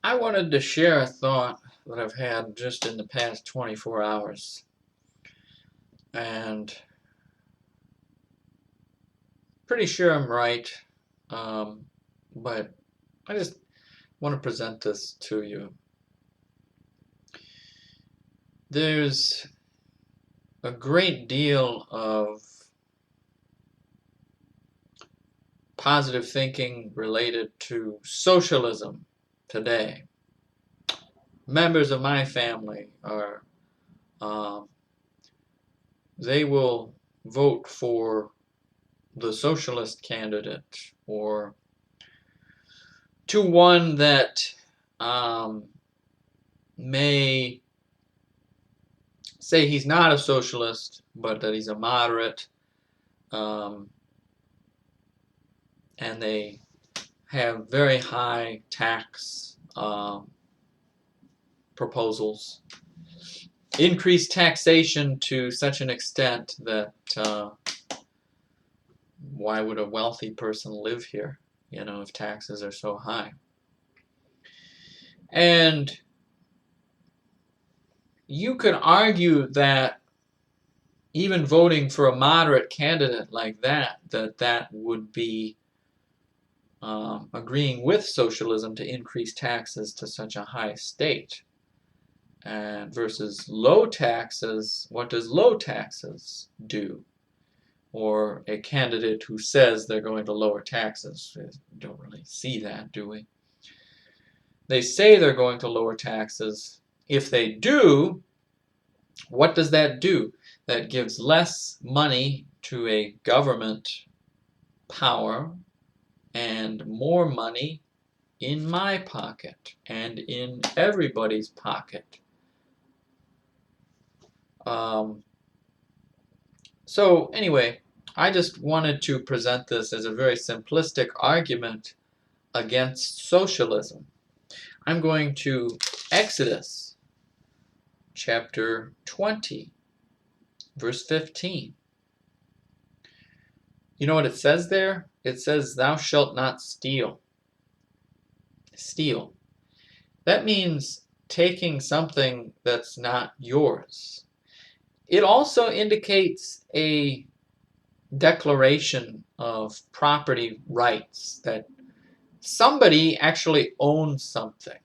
I wanted to share a thought that I've had just in the past 24 hours. And pretty sure I'm right, but I just want to present this to you. There's a great deal of positive thinking related to socialism today. Members of my family are, they will vote for the socialist candidate or to one that may say he's not a socialist, but that he's a moderate, and they have very high tax proposals. Increased taxation to such an extent that why would a wealthy person live here, if taxes are so high? And you could argue that even voting for a moderate candidate like that would be agreeing with socialism to increase taxes to such a high state. And versus low taxes, what does low taxes do? Or a candidate who says they're going to lower taxes. We don't really see that, do we? They say they're going to lower taxes. If they do, what does that do? That gives less money to a government power and more money in my pocket and in everybody's pocket. So anyway, I just wanted to present this as a very simplistic argument against socialism. I'm going to Exodus chapter 20, verse 15. You know what it says there? It says, "Thou shalt not steal." Steal. That means taking something that's not yours. It also indicates a declaration of property rights, that somebody actually owns something,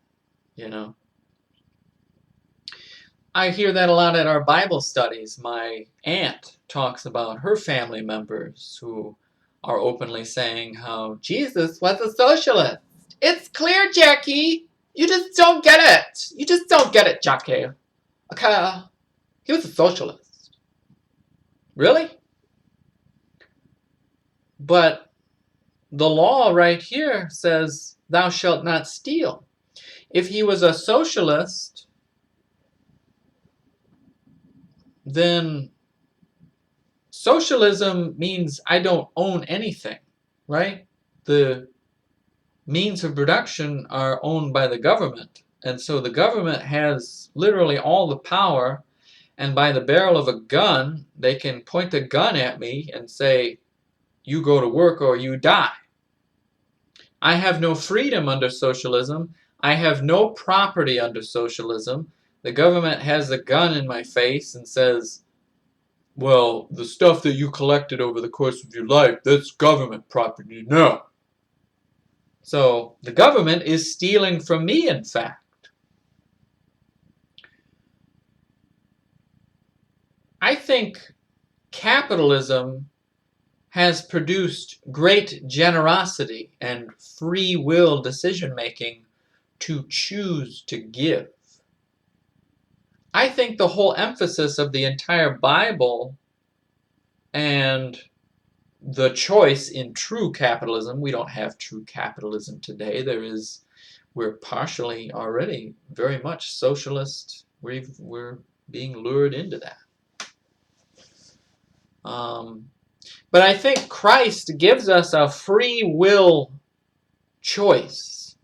I hear that a lot at our Bible studies. My aunt talks about her family members who are openly saying how Jesus was a socialist. It's clear, Jackie. You just don't get it. You just don't get it, Jackie. Okay. He was a socialist. Really? But the law right here says, "Thou shalt not steal." If he was a socialist, then socialism means I don't own anything, right? The means of production are owned by the government, and so the government has literally all the power, and by the barrel of a gun, they can point a gun at me and say, "You go to work or you die." I have no freedom under socialism. I have no property under socialism. The government has a gun in my face and says, "Well, the stuff that you collected over the course of your life, that's government property now." So the government is stealing from me, in fact. I think capitalism has produced great generosity and free will decision making to choose to give. I think the whole emphasis of the entire Bible and the choice in true capitalism — we don't have true capitalism today. We're partially already very much socialist. We're being lured into that. But I think Christ gives us a free will choice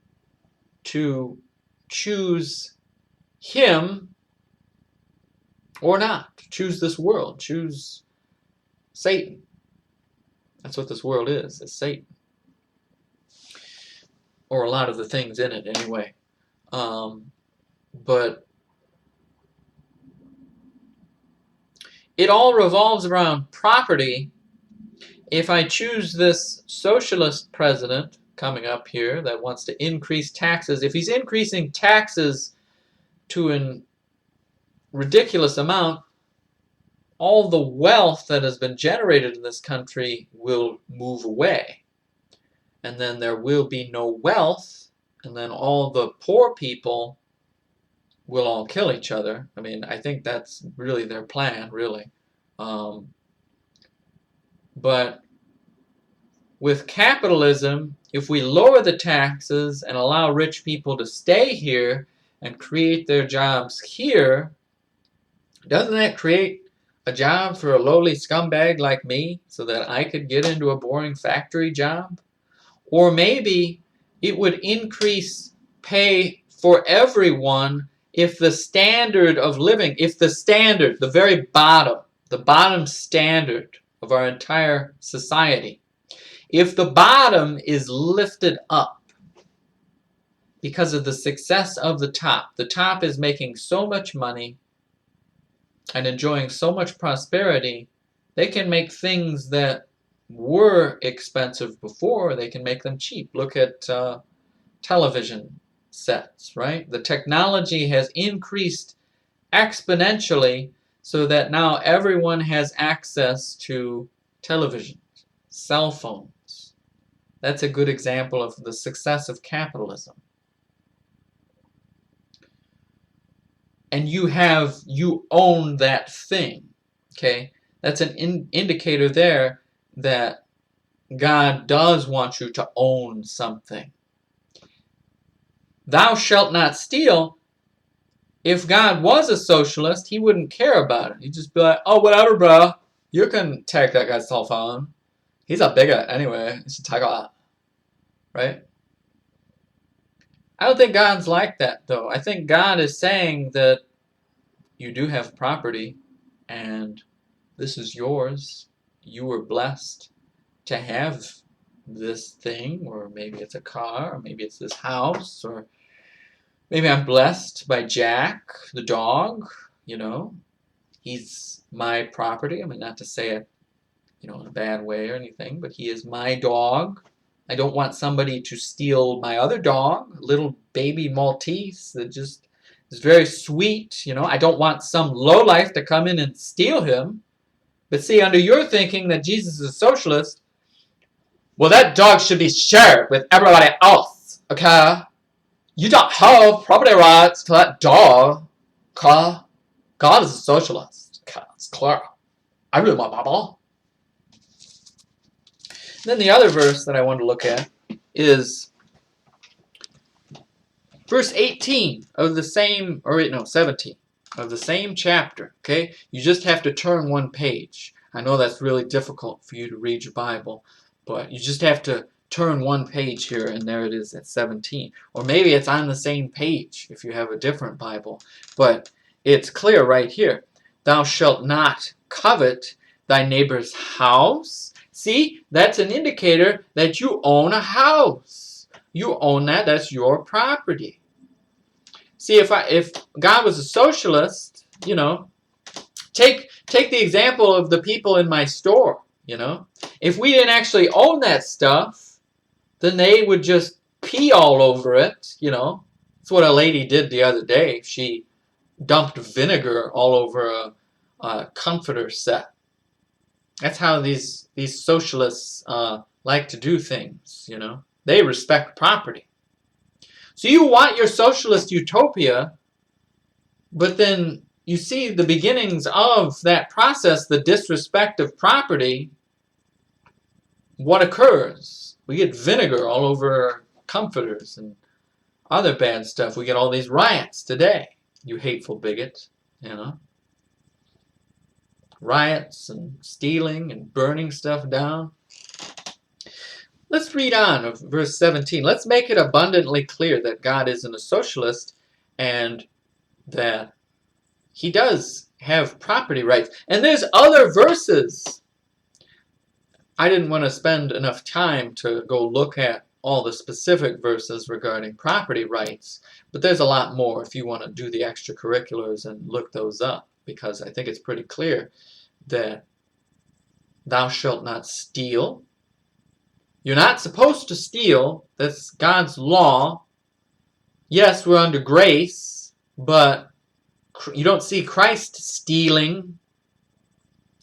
to choose Him or not. Choose this world. Choose Satan. That's what this world is. It's Satan. Or a lot of the things in it, anyway. But it all revolves around property. If I choose this socialist president coming up here that wants to increase taxes, if he's increasing taxes to a ridiculous amount, all the wealth that has been generated in this country will move away. And then there will be no wealth, and then all the poor people will all kill each other. I mean, I think that's really their plan, really. But with capitalism, if we lower the taxes and allow rich people to stay here and create their jobs here, doesn't that create a job for a lowly scumbag like me so that I could get into a boring factory job? Or maybe it would increase pay for everyone if the standard of living, if the standard, the very bottom, the bottom standard of our entire society, if the bottom is lifted up because of the success of the top is making so much money and enjoying so much prosperity, they can make things that were expensive before, they can make them cheap. Look at television sets, right? The technology has increased exponentially so that now everyone has access to television, cell phones. That's a good example of the success of capitalism. And you own that thing, okay? That's an indicator there that God does want you to own something. Thou shalt not steal. If God was a socialist, he wouldn't care about it. He'd just be like, oh, whatever, bro. You can take that guy's cell phone. He's a bigot anyway. You should take it. Right? I don't think God's like that, though. I think God is saying that you do have property, and this is yours. You were blessed to have this thing, or maybe it's a car, or maybe it's this house, or maybe I'm blessed by Jack, the dog, you know. He's my property. I mean, not to say it, in a bad way or anything, but he is my dog. I don't want somebody to steal my other dog, a little baby Maltese that just is very sweet, I don't want some lowlife to come in and steal him. But see, under your thinking that Jesus is a socialist, well, that dog should be shared with everybody else, okay? You don't have property rights to that dog, okay? God is a socialist, okay? It's clear. I read my Bible. Then the other verse that I want to look at is verse 18 of the same, 17 of the same chapter, okay? You just have to turn one page. I know that's really difficult for you to read your Bible, but you just have to turn one page here, and there it is at 17. Or maybe it's on the same page if you have a different Bible, but it's clear right here. Thou shalt not covet thy neighbor's house. See, that's an indicator that you own a house. You own that. That's your property. See, if God was a socialist, take the example of the people in my store, If we didn't actually own that stuff, then they would just pee all over it, That's what a lady did the other day. She dumped vinegar all over a comforter set. That's how these socialists like to do things, They respect property. So you want your socialist utopia, but then you see the beginnings of that process, the disrespect of property. What occurs? We get vinegar all over comforters and other bad stuff. We get all these riots today, you hateful bigot, Riots and stealing and burning stuff down. Let's read on of verse 17. Let's make it abundantly clear that God isn't a socialist and that he does have property rights. And there's other verses. I didn't want to spend enough time to go look at all the specific verses regarding property rights, but there's a lot more if you want to do the extracurriculars and look those up, because I think it's pretty clear that thou shalt not steal. You're not supposed to steal. That's God's law. Yes, we're under grace, but you don't see Christ stealing.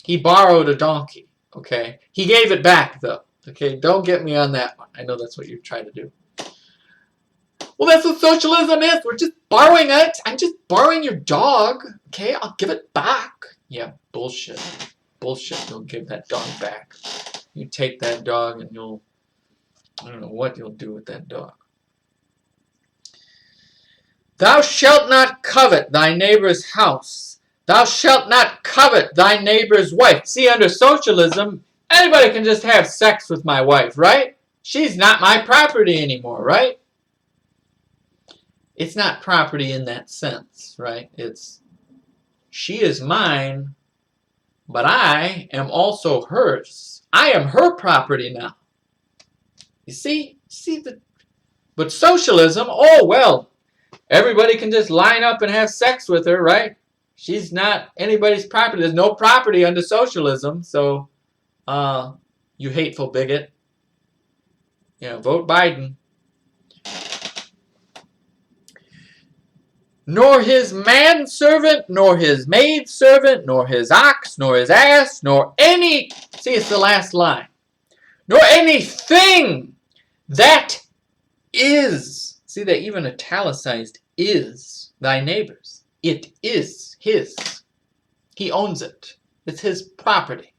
He borrowed a donkey, okay? He gave it back, though, okay? Don't get me on that one. I know that's what you're trying to do. Well, that's what socialism is. We're just borrowing it. I'm just borrowing your dog, okay? I'll give it back. Yeah, bullshit. Bullshit. Don't give that dog back. You take that dog and I don't know what you'll do with that dog. Thou shalt not covet thy neighbor's house. Thou shalt not covet thy neighbor's wife. See, under socialism, anybody can just have sex with my wife, right? She's not my property anymore, right? It's not property in that sense, right? It's, she is mine, but I am also hers. I am her property now. You see? But socialism, oh well, everybody can just line up and have sex with her, right? She's not anybody's property. There's no property under socialism, so you hateful bigot. Vote Biden. Nor his manservant, nor his maidservant, nor his ox, nor his ass, nor any, see, it's the last line, nor anything that is, see, they even italicized is thy neighbor's. It is his. He owns it. It's his property.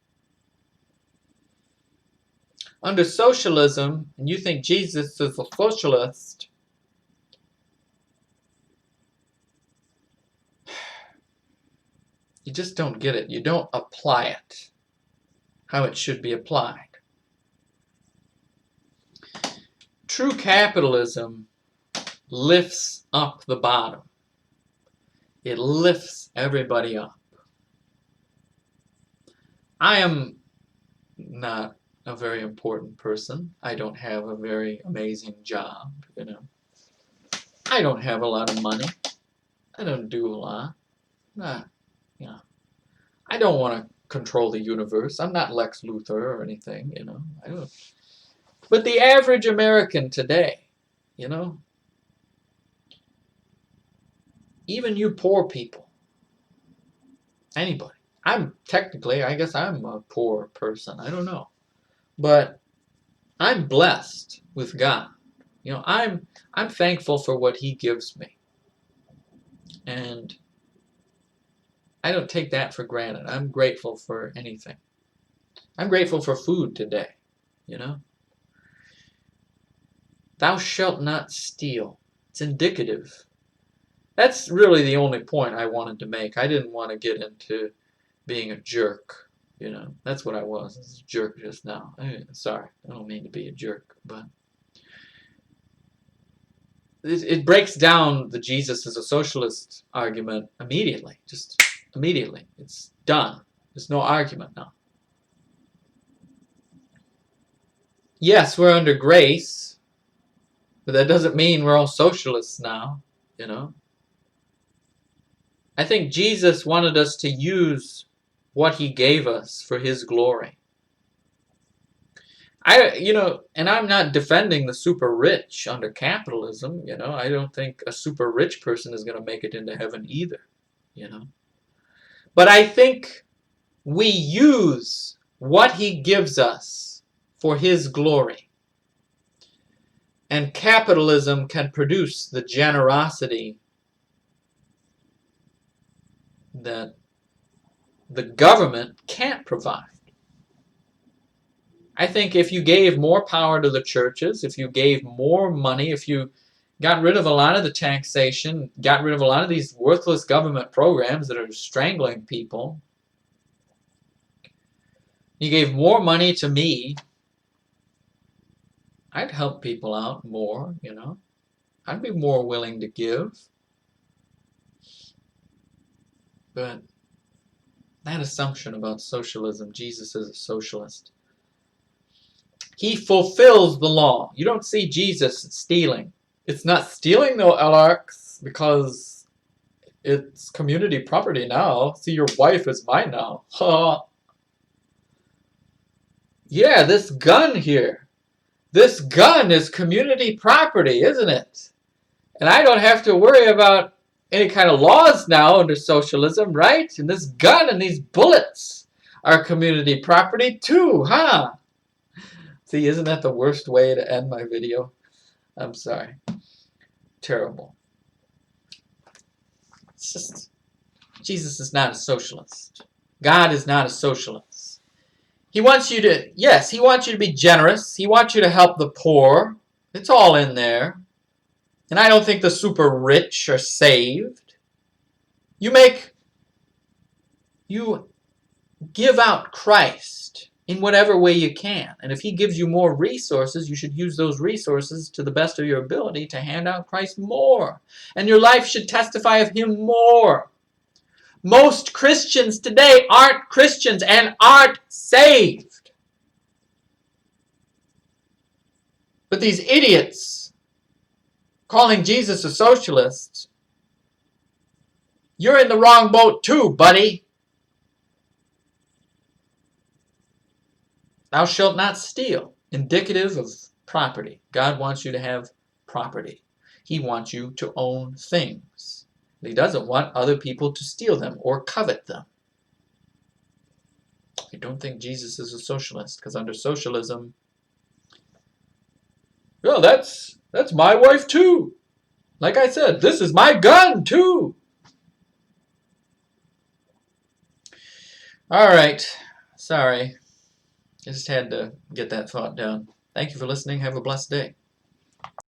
Under socialism, and you think Jesus is a socialist, you just don't get it. You don't apply it how it should be applied. True capitalism lifts up the bottom. It lifts everybody up. I am not a very important person. I don't have a very amazing job, I don't have a lot of money. I don't do a lot. I don't want to control the universe. I'm not Lex Luthor or anything, I don't. But the average American today, even you poor people, anybody. I guess I'm a poor person. I don't know. But I'm blessed with God. I'm thankful for what he gives me. And I don't take that for granted. I'm grateful for anything. I'm grateful for food today, Thou shalt not steal. It's indicative. That's really the only point I wanted to make. I didn't want to get into being a jerk, That's what I was. I was a jerk just now. Sorry, I don't mean to be a jerk, but it breaks down the Jesus is a socialist argument immediately. Just immediately. It's done. There's no argument now. Yes, we're under grace, but that doesn't mean we're all socialists now, I think Jesus wanted us to use what he gave us for his glory. And I'm not defending the super rich under capitalism, I don't think a super rich person is going to make it into heaven either, But I think we use what he gives us for his glory. And capitalism can produce the generosity that the government can't provide. I think if you gave more power to the churches, if you gave more money, if you got rid of a lot of the taxation, got rid of a lot of these worthless government programs that are strangling people, you gave more money to me, I'd help people out more, I'd be more willing to give. But that assumption about socialism, Jesus is a socialist. He fulfills the law. You don't see Jesus stealing. It's not stealing though, Alex, because it's community property now. See, your wife is mine now. Yeah, this gun here. This gun is community property, isn't it? And I don't have to worry about any kind of laws now under socialism, right? And this gun and these bullets are community property too, huh? See, isn't that the worst way to end my video? I'm sorry. Terrible. It's just, Jesus is not a socialist. God is not a socialist. He wants you to, yes, he wants you to be generous. He wants you to help the poor. It's all in there. And I don't think the super rich are saved. You give out Christ in whatever way you can. And if he gives you more resources, you should use those resources to the best of your ability to hand out Christ more. And your life should testify of him more. Most Christians today aren't Christians and aren't saved. But these idiots calling Jesus a socialist, you're in the wrong boat too, buddy. Thou shalt not steal. Indicative of property. God wants you to have property. He wants you to own things. He doesn't want other people to steal them or covet them. I don't think Jesus is a socialist, because under socialism, well, that's my wife too. Like I said, this is my gun too. All right. Sorry. I just had to get that thought down. Thank you for listening. Have a blessed day.